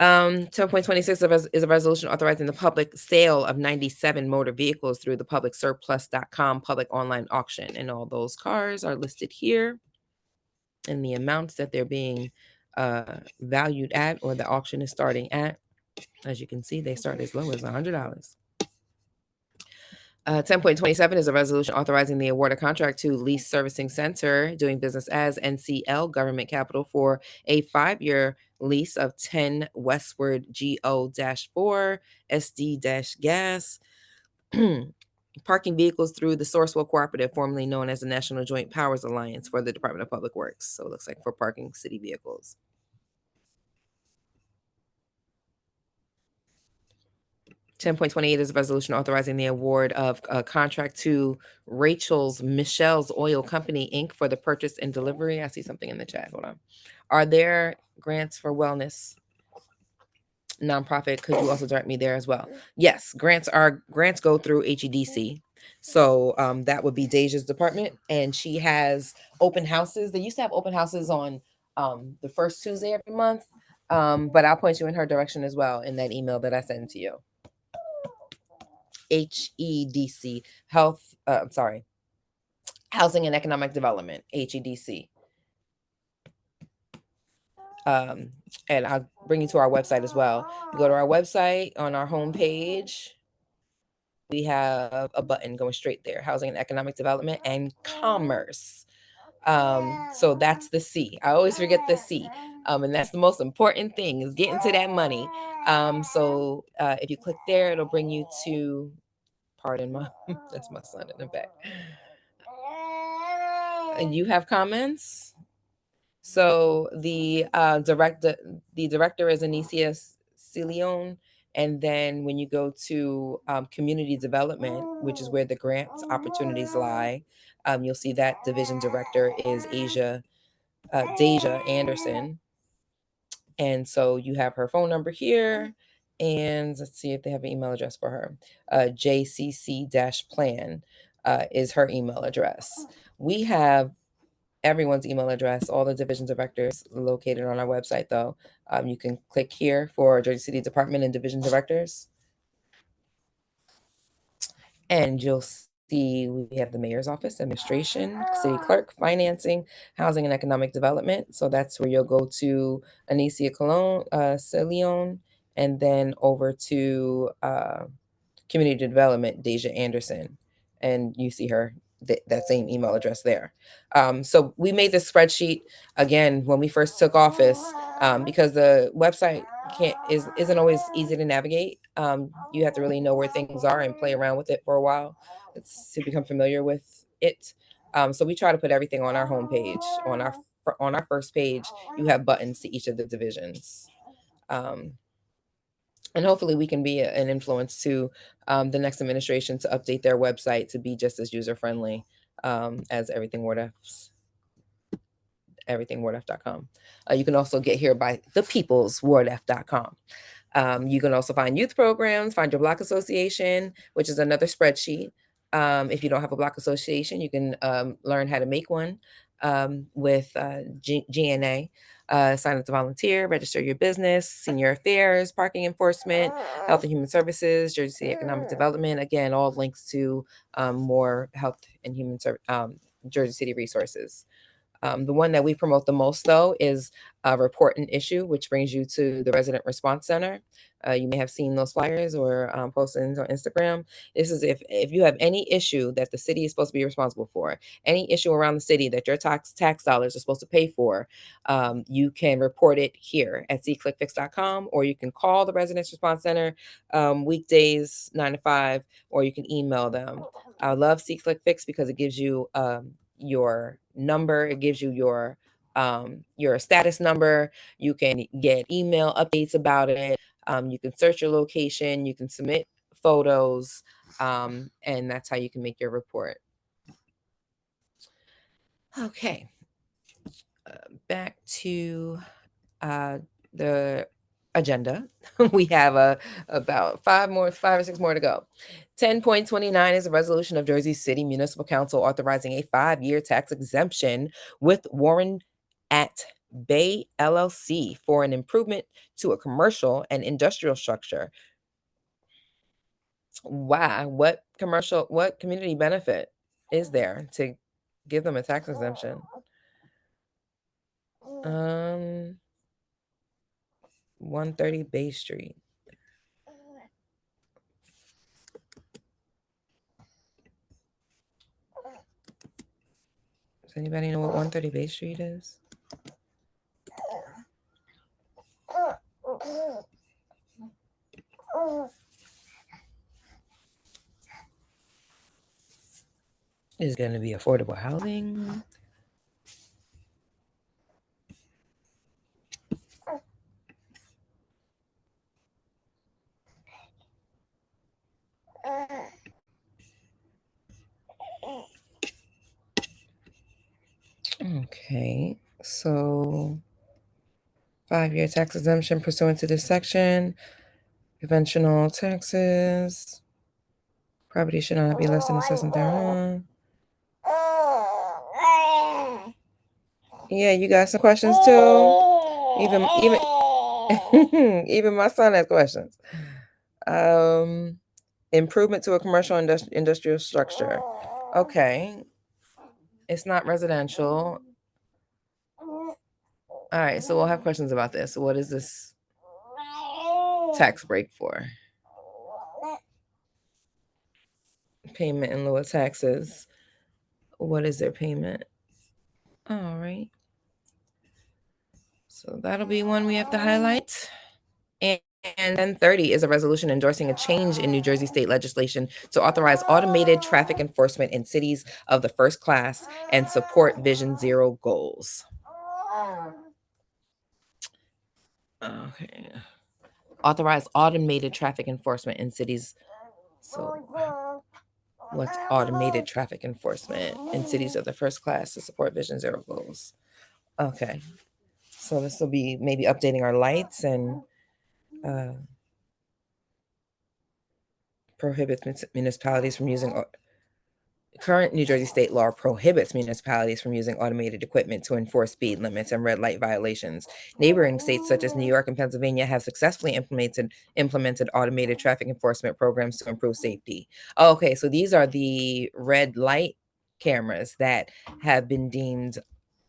10.26 is a resolution authorizing the public sale of 97 motor vehicles through the publicsurplus.com public online auction. And all those cars are listed here and the amounts that they're being valued at, or the auction is starting at. As you can see, they start as low as $100. 10.27 is a resolution authorizing the award of contract to Lease Servicing Center, doing business as NCL Government Capital, for a 5-year lease of 10 Westward GO-4 SD-gas parking vehicles through the Sourcewell Cooperative, formerly known as the National Joint Powers Alliance, for the Department of Public Works. So it looks like for parking city vehicles. 10.28 is a resolution authorizing the award of a contract to Michelle's Oil Company, Inc. for the purchase and delivery. I see something in the chat. Hold on. Are there grants for wellness nonprofit? Could you also direct me there as well? Yes, grants go through HEDC. So that would be Deja's department, and she has open houses. They used to have open houses on the first Tuesday every month, but I'll point you in her direction as well in that email that I sent to you. HEDC, Housing and Economic Development, HEDC. And I'll bring you to our website as well. You go to our website, on our homepage, we have a button going straight there, Housing and Economic Development and Commerce. So that's the C. I always forget the C. And that's the most important thing, is getting to that money. So if you click there, it'll bring you to, pardon my, that's my son in the back. And you have comments? So the director is Anicia Cilion. And then when you go to community development, which is where the grant opportunities lie, you'll see that division director is Deja Anderson. And so you have her phone number here. And let's see if they have an email address for her. JCC-plan is her email address. We have everyone's email address, all the division directors, located on our website, though. You can click here for Jersey City Department and Division Directors. And you'll see we have the Mayor's Office, Administration, City Clerk, Financing, Housing and Economic Development. So that's where you'll go to Anicia Cilion, and then over to Community Development, Deja Anderson. And you see her, that same email address there. So we made this spreadsheet again when we first took office, because the website isn't always easy to navigate. You have to really know where things are and play around with it for a while to become familiar with it. So we try to put everything on our homepage. On our first page, you have buttons to each of the divisions. And hopefully we can be an influence to the next administration to update their website to be just as user-friendly as everything Ward F's everythingwardf.com. You can also get here by thepeopleswardf.com. You can also find youth programs, find your block association, which is another spreadsheet. If you don't have a block association, you can learn how to make one with GNA. Sign up to volunteer, register your business, senior affairs, parking enforcement, health and human services, Jersey City economic development. Again, all links to more health and human Jersey City resources. The one that we promote the most, though, is Report an Issue, which brings you to the Resident Response Center. You may have seen those flyers or postings on Instagram. This is if you have any issue that the city is supposed to be responsible for, any issue around the city that your tax dollars are supposed to pay for, you can report it here at cclickfix.com, or you can call the Residence Response Center weekdays 9 to 5, or you can email them. I love cclickfix because it gives you your number, it gives you your status number. You can get email updates about it. You can search your location, you can submit photos, and that's how you can make your report. Okay, back to the agenda. We have about 5 or 6 more to go. 10.29 is a resolution of Jersey City Municipal Council authorizing a 5-year tax exemption with Warren at Bay LLC for an improvement to a commercial and industrial structure. Why? What community benefit is there to give them a tax exemption? 130 Bay Street. Does anybody know what 130 Bay Street is? Is going to be affordable housing. Okay, so 5-year tax exemption pursuant to this section. Conventional taxes. Property should not be less than assessment thereon. Yeah, you got some questions too. Even even my son has questions. Improvement to a commercial industrial structure. Okay, it's not residential. All right, so we'll have questions about this. What is this tax break for? Payment in lieu of taxes. What is their payment? All right. So that'll be one we have to highlight. And 1030 is a resolution endorsing a change in New Jersey state legislation to authorize automated traffic enforcement in cities of the first class and support Vision Zero goals. Okay. Authorize automated traffic enforcement in cities. So what's automated traffic enforcement in cities of the first class to support Vision Zero goals? Okay. So this will be maybe updating our lights and prohibits municipalities from using current New Jersey state law prohibits municipalities from using automated equipment to enforce speed limits and red light violations. Neighboring states such as New York and Pennsylvania have successfully implemented automated traffic enforcement programs to improve safety. Okay, so these are the red light cameras that have been deemed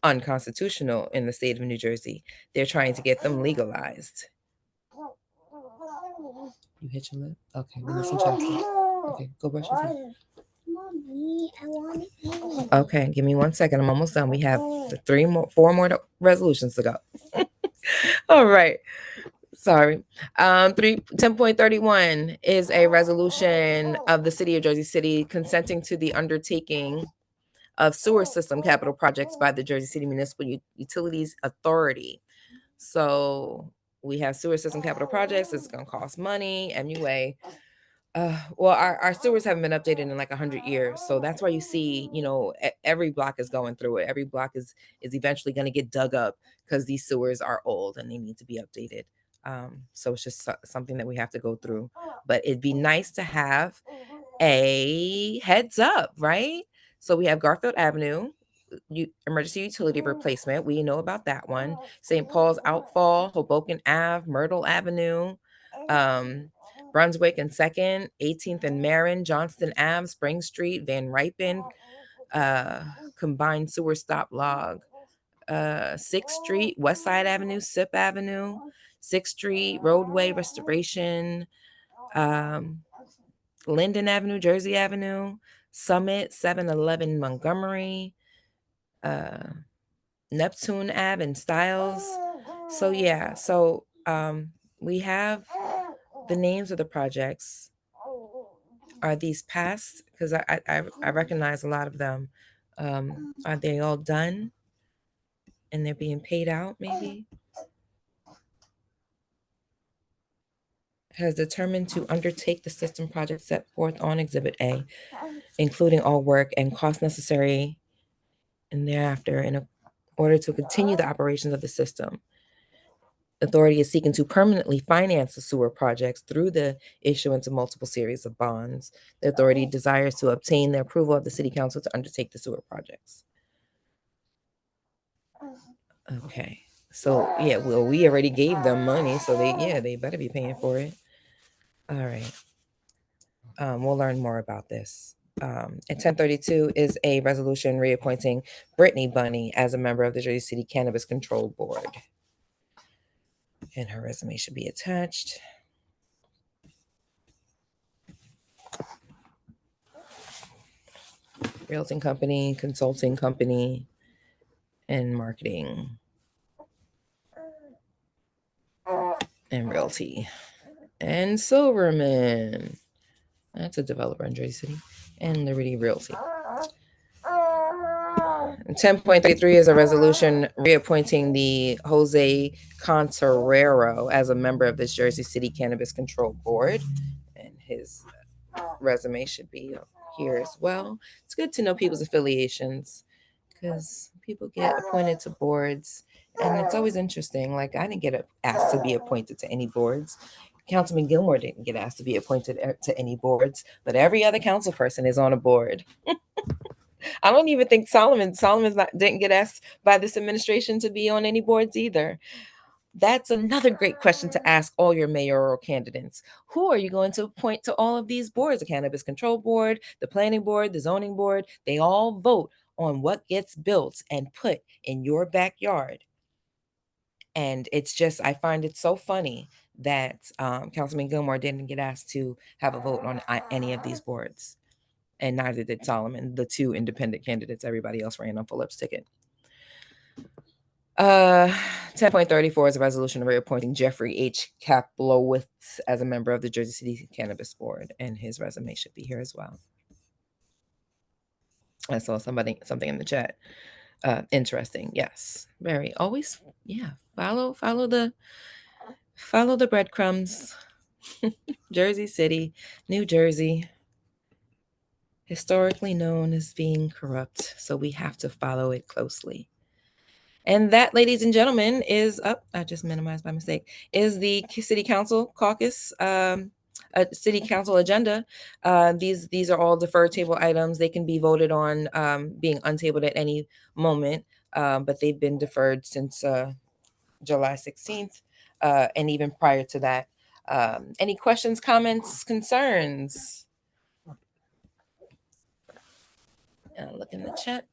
unconstitutional in the state of New Jersey. They're trying to get them legalized. You hit your lip? Okay, we need some chapstick. Okay, go brush your teeth. Mommy, I want to eat. Okay, give me 1 second. I'm almost done. We have 4 more resolutions to go. All right. Sorry. 10.31 is a resolution of the city of Jersey City consenting to the undertaking of sewer system capital projects by the Jersey City Municipal Utilities Authority. So we have sewer system capital projects. It's going to cost money. MUA Well, our sewers haven't been updated in like 100 years, so that's why you see, every block is going through it. Every block is eventually going to get dug up because these sewers are old and they need to be updated. So it's just something that we have to go through. But it'd be nice to have a heads up, right? So we have Garfield Avenue, emergency utility replacement. We know about that one. St. Paul's outfall, Hoboken Ave, Myrtle Avenue, Brunswick and 2nd, 18th and Marin, Johnston Ave, Spring Street, Van Ripen, combined sewer stop log, 6th Street, West Side Avenue, Sip Avenue, 6th Street, roadway restoration, Linden Avenue, Jersey Avenue, Summit, 711 Montgomery, Neptune Ave and Styles. So yeah, we have the names of the projects. Are these passed? Because I recognize a lot of them. Are they all done? And they're being paid out, maybe? Has determined to undertake the system project set forth on Exhibit A, including all work and costs necessary and thereafter in order to continue the operations of the system. Authority is seeking to permanently finance the sewer projects through the issuance of multiple series of bonds. The authority desires to obtain the approval of the city council to undertake the sewer projects. Okay. So yeah, well, we already gave them money, so they better be paying for it. All right. We'll learn more about this. At 1032 is a resolution reappointing Brittany Bunny as a member of the Jersey City Cannabis Control Board. And her resume should be attached. Realting company, consulting company, and marketing. And realty. And Silverman. That's a developer in Jersey City. And Liberty Realty. 10.33 is a resolution reappointing the Jose Conterrero as a member of this Jersey City Cannabis Control Board. And his resume should be here as well. It's good to know people's affiliations because people get appointed to boards and it's always interesting. Like I didn't get asked to be appointed to any boards. Councilman Gilmore didn't get asked to be appointed to any boards, but every other council person is on a board. I don't even think Solomon's didn't get asked by this administration to be on any boards either. That's another great question to ask all your mayoral candidates. Who are you going to appoint to all of these boards? The Cannabis Control Board, the Planning Board, the Zoning Board, they all vote on what gets built and put in your backyard. And it's just, I find it so funny that Councilman Gilmore didn't get asked to have a vote on any of these boards. And neither did Solomon, the two independent candidates. Everybody else ran on Phillips' ticket. 10.34 is a resolution reappointing Jeffrey H. Kaplowitz as a member of the Jersey City Cannabis Board, and his resume should be here as well. I saw something in the chat. Interesting. Yes. Very. Always. Yeah. Follow the breadcrumbs. Jersey City, New Jersey, historically known as being corrupt, so we have to follow it closely. And that, ladies and gentlemen, is up. I just minimized by mistake. Is the City Council Caucus City Council agenda. These are all deferred table items. They can be voted on being untabled at any moment, but they've been deferred since July 16th and even prior to that. Any questions, comments, concerns? Look in the chat.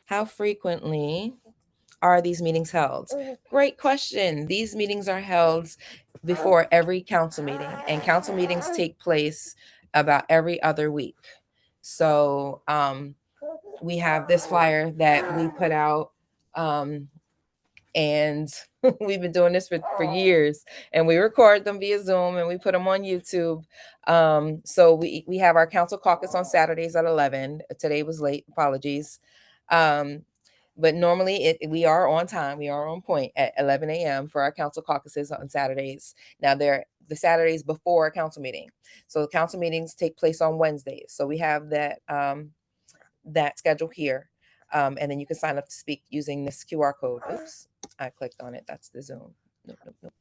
How frequently are these meetings held? Great question. These meetings are held before every council meeting, and council meetings take place about every other week. So we have this flyer that we put out, and we've been doing this for years, and we record them via Zoom and we put them on YouTube. So we have our council caucus on Saturdays at 11. Today was late, apologies. But normally we are on time. We are on point at 11 a.m. for our council caucuses on Saturdays. Now the Saturdays before a council meeting. So council meetings take place on Wednesdays. So we have that that schedule here. And then you can sign up to speak using this QR code. Oops, I clicked on it. That's the Zoom. Nope, nope, nope.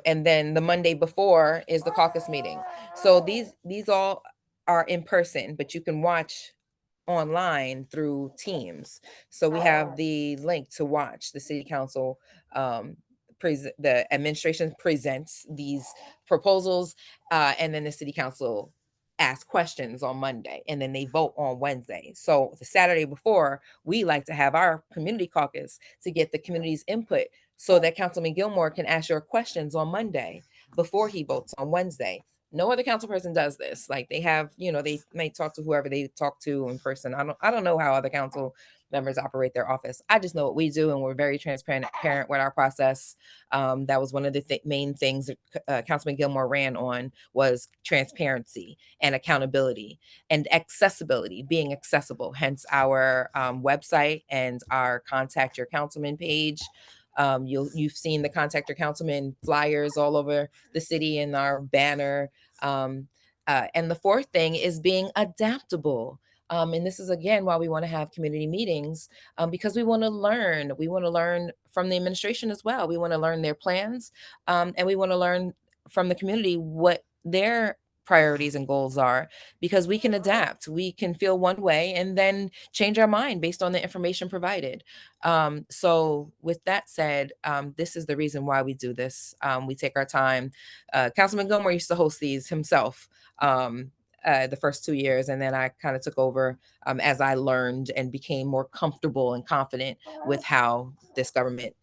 And then the Monday before is the caucus meeting. So these all are in person, but you can watch online through Teams. So we have the link to watch the city council. The administration presents these proposals, and then the city council asks questions on Monday, and then they vote on Wednesday. So the Saturday before, we like to have our community caucus to get the community's input so that Councilman Gilmore can ask your questions on Monday before he votes on Wednesday. No other council person does this. Like they have, they may talk to whoever they talk to in person. I don't know how other council members operate their office. I just know what we do, and we're very transparent with our process. That was one of the main things that Councilman Gilmore ran on, was transparency and accountability and accessibility, being accessible. Hence our website and our Contact Your Councilman page. You've seen the Contact Your Councilman flyers all over the city in our banner. And the fourth thing is being adaptable. And this is again why we want to have community meetings, because we want to learn. We want to learn from the administration as well. We want to learn their plans, and we want to learn from the community what their priorities and goals are, because we can adapt. We can feel one way and then change our mind based on the information provided. So with that said, this is the reason why we do this. We take our time. Councilman Gilmore used to host these himself the first 2 years, and then I kind of took over as I learned and became more comfortable and confident with how this government,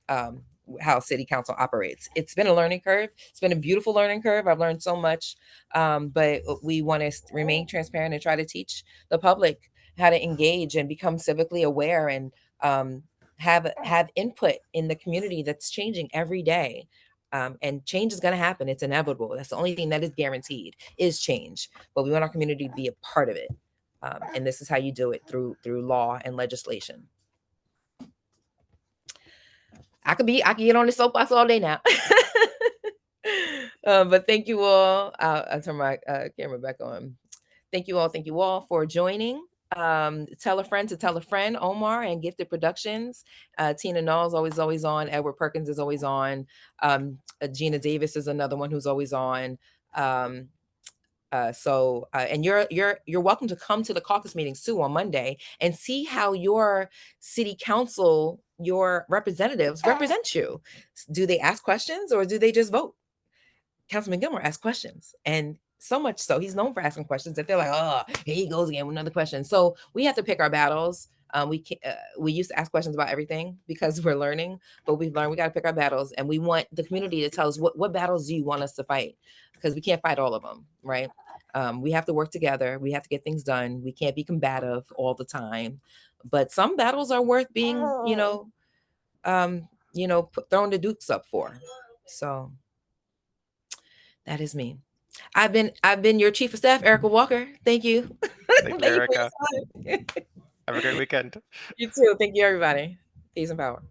how city council operates. It's been a learning curve. It's been a beautiful learning curve. I've learned so much, but we want to remain transparent and try to teach the public how to engage and become civically aware, and have input in the community that's changing every day. And change is going to happen. It's inevitable. That's the only thing that is guaranteed, is change. But we want our community to be a part of it. And this is how you do it, through law and legislation. I could get on the soapbox all day now. But thank you all. I'll turn my camera back on. Thank you all for joining. Tell a friend to tell a friend. Omar and Gifted Productions. Tina Knoll is always on. Edward Perkins is always on. Gina Davis is another one who's always on. And you're welcome to come to the caucus meetings too on Monday and see how your city council, your representatives represent you. Do they ask questions or do they just vote? Councilman Gilmore asks questions, and so much so he's known for asking questions that they're like, oh, here he goes again with another question. So we have to pick our battles. We used to ask questions about everything because we're learning, but we've learned we got to pick our battles, and we want the community to tell us what battles do you want us to fight, because we can't fight all of them, right? We have to work together. We have to get things done. We can't be combative all the time, but some battles are worth being, throwing the dukes up for. So that is me. I've been your chief of staff, Erica Walker. Thank you. Thank you, Erica. Have a great weekend. You too. Thank you, everybody. Peace and power.